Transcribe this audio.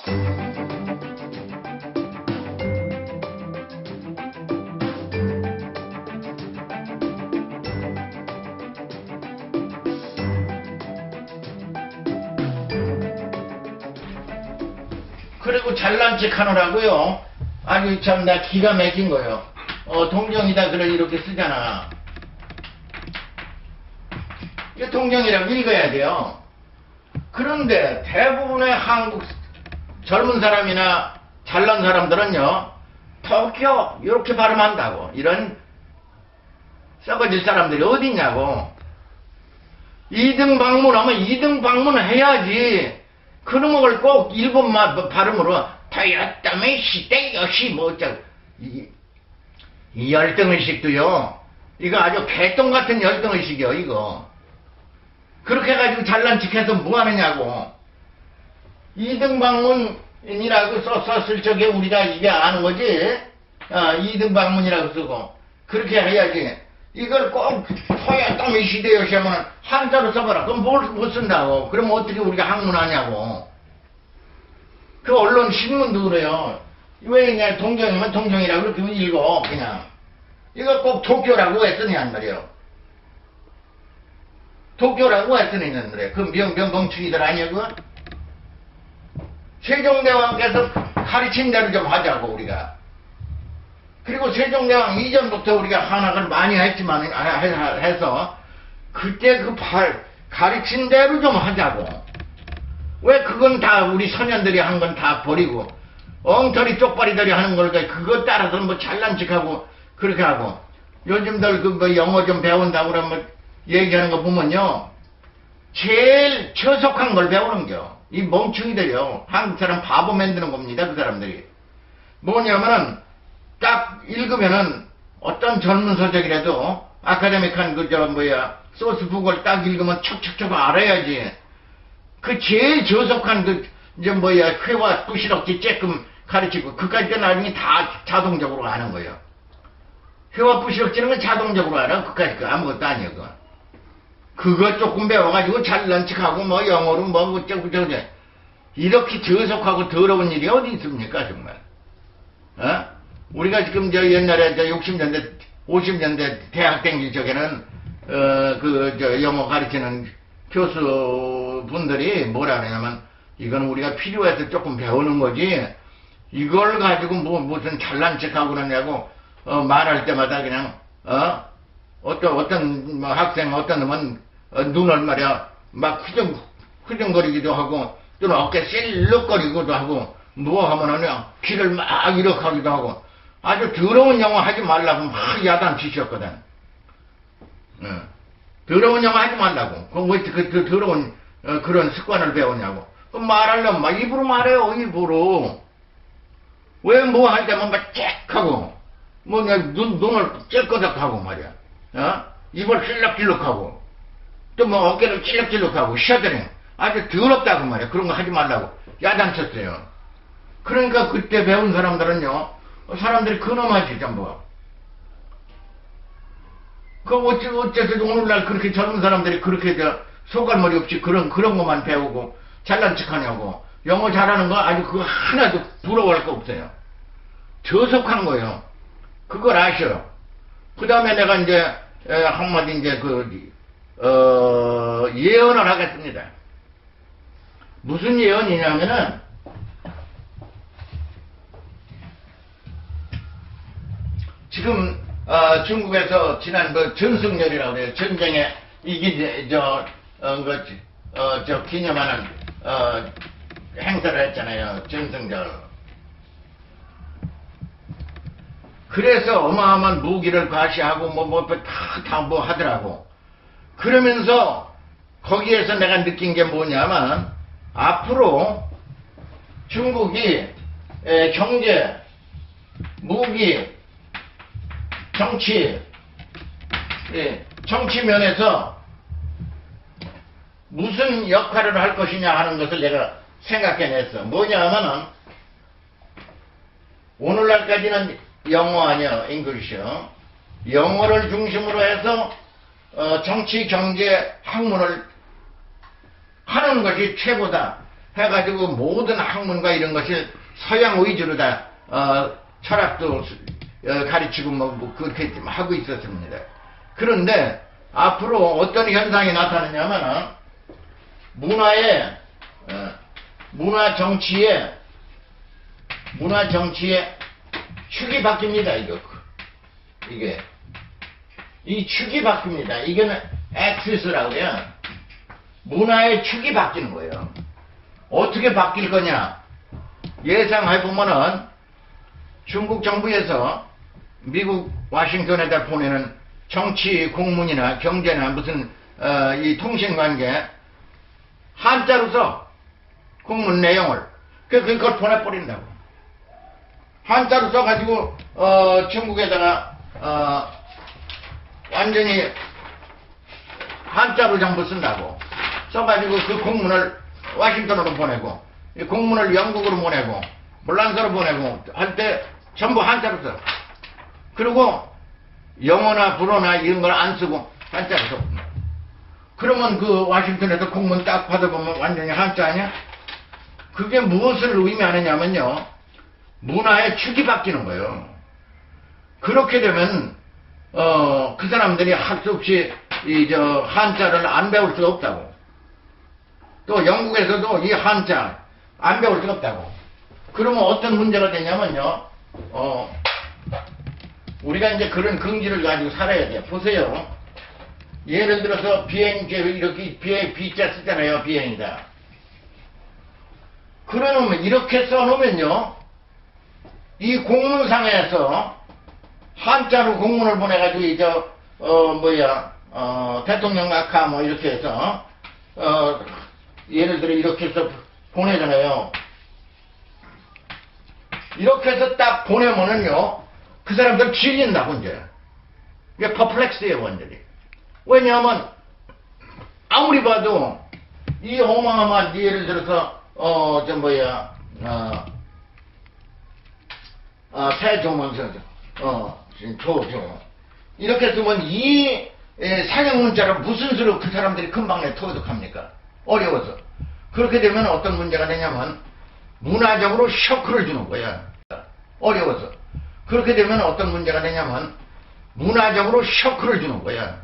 그리고 잘난 척 하느라고요. 아주 참 나 기가 막힌 거예요. 동정이다 그래 이렇게 쓰잖아. 이게 동정이라고 읽어야 돼요. 그런데 대부분의 한국 젊은 사람이나 잘난 사람들은요, 도쿄 이렇게 발음한다고. 이런 썩어질 사람들이 어딨냐고. 2등 방문하면 2등 방문해야지. 그놈의 걸 꼭 일본말 발음으로 토요타메 시대요시 뭐 어쩌고 이 열등의식도요, 이거 아주 개똥 같은 열등의식이요 이거. 그렇게 해가지고 잘난 척해서 뭐 하느냐고. 2등 방문이라고 썼을 적에 우리가 이게 아는 거지. 2등 방문이라고 쓰고 그렇게 해야지. 이걸 꼭 토요타메 시대요시 하면 한자로 써봐라. 그럼 뭘 못 쓴다고. 그럼 어떻게 우리가 학문하냐고. 그 언론 신문도 그래요. 왜 그냥 동정이면 동정이라고 그렇게 읽어 그냥. 이거 꼭 도쿄라고 왜 쓰냐는 말이에요. 도쿄라고 왜 쓰냐는 말이에요. 그 명봉충이들 아니야 그거? 세종대왕께서 가르친 대로 좀 하자고 우리가. 그리고 세종대왕 이전부터 우리가 한학을 많이 했지만 해서 그때 그 가르친 대로 좀 하자고. 왜 그건 다 우리 소년들이 한 건 다 버리고 엉터리 쪽발이들이 하는 걸 그거 따라서 뭐 잘난 척하고 그렇게 하고. 요즘들 그 뭐 영어 좀 배운다고 그러면 얘기하는 거 보면요, 제일 처속한 걸 배우는겨. 이 멍충이들이요. 한국 사람 바보 만드는 겁니다. 그 사람들이 뭐냐면은 딱 읽으면은 어떤 젊은 서적이라도 아카데믹한 소스북을 딱 읽으면 척척척 알아야지. 그 제일 저속한 회화 부시럭지 쬐끔 가르치고 그까지 나중에 다 자동적으로 아는 거예요. 회화 부시럭지는 건 자동적으로 알아. 그까지 거 아무것도 아니야 그거 조금 배워가지고 잘난 척하고 뭐 영어로 뭐 어쩌고 저쩌고 이렇게 저속하고 더러운 일이 어디 있습니까 정말. 우리가 지금 옛날에 60년대 50년대 대학 다닐 적에는 영어 가르치는 교수분들이 뭐라 그러냐면 이건 우리가 필요해서 조금 배우는 거지 이걸 가지고 무슨 잘난 척하고 그러냐고 말할 때마다 그냥 어떤 학생 어떤 놈은 눈을 말이야 막 후정거리기도 하고 또는 어깨 실룩거리기도 하고 뭐 하면은 그냥 귀를 막 이렇게 하기도 하고 아주 더러운 영어 하지 말라고 막 야단치셨거든. 더러운 영어 하지 말라고. 그럼 왜 그 더러운 그런 습관을 배우냐고. 그럼 말하려면 막 입으로 말해요. 입으로. 왜 뭐 할 때만 막 잭하고 뭐 눈을 찔거덕하고 말이야. 입을 찔럭찔럭하고 또 뭐 어깨를 찔럭찔럭하고 셔더링 아주 더럽다고 말이야. 그런 거 하지 말라고 야단쳤어요. 그러니까 그때 배운 사람들은요, 사람들이 근엄하지 전부. 그 어째서 오늘날 그렇게 젊은 사람들이 그렇게 소갈머리 없이 그런 것만 배우고 잘난 척하냐고. 영어 잘하는 거 아주 그거 하나도 부러워할 거 없어요. 저속한 거예요. 그걸 아셔. 그 다음에 내가 이제 한마디 이제 예언을 하겠습니다. 무슨 예언이냐면은 지금 중국에서 지난 전승절이라고 그래요. 전쟁에 이긴 기념하는 행사를 했잖아요. 전승절. 그래서 어마어마한 무기를 과시하고 다 하더라고. 그러면서 거기에서 내가 느낀 게 뭐냐면 앞으로 중국이 경제, 무기, 정치 면에서 무슨 역할을 할 것이냐 하는 것을 내가 생각해냈어. 뭐냐 하면은 오늘날까지는 영어 아니야, 잉글리시요. 영어를 중심으로 해서 정치, 경제, 학문을 하는 것이 최고다. 해가지고 모든 학문과 이런 것이 서양 위주로 다 철학도 가르치고 뭐 그렇게 하고 있었습니다. 그런데 앞으로 어떤 현상이 나타나냐면은 문화 정치의 축이 바뀝니다. 이게 이 축이 바뀝니다. 이게는 엑시스라고 해요. 문화의 축이 바뀌는 거예요. 어떻게 바뀔 거냐? 예상해보면은 중국 정부에서 미국 워싱턴에다 보내는 정치 공문이나 경제나 무슨 이 통신관계 한자로 써 공문 내용을 그걸 보내버린다고. 한자로 써가지고 중국에다가 완전히 한자로 전부 쓴다고 써가지고 그 공문을 워싱턴으로 보내고 이 공문을 영국으로 보내고 몰란서로 보내고 할 때 전부 한자로 써. 그리고 영어나 불어나 이런 걸 안 쓰고 한자로 써. 그러면 그 워싱턴에서 공문 딱 받아보면 완전히 한자 아니야? 그게 무엇을 의미하느냐면요, 문화의 축이 바뀌는 거예요. 그렇게 되면 그 사람들이 할 수 없이 한자를 안 배울 수가 없다고. 또 영국에서도 이 한자 안 배울 수가 없다고. 그러면 어떤 문제가 되냐면요, 우리가 이제 그런 긍지를 가지고 살아야 돼요. 보세요. 예를 들어서 비행기 이렇게 비자 쓰잖아요. 비행이다. 그러면 이렇게 써놓으면요, 이 공문상에서 한자로 공문을 보내가지고 대통령 아카 뭐 이렇게 해서 예를 들어 이렇게 해서 보내잖아요. 이렇게 해서 딱 보내면은요, 그 사람들 질린다고 이제. 이게 퍼플렉스예요 완전히. 왜냐하면 아무리 봐도 이 어마어마한 예를 들어서 세조문서 조조 이렇게 쓰면 이 상형 문자를 무슨 수로 그 사람들이 금방 내 터득합니까? 어려워서. 그렇게 되면 어떤 문제가 되냐면 문화적으로 쇼크를 주는 거야. 어려워서. 그렇게 되면 어떤 문제가 되냐면 문화적으로 쇼크를 주는 거야.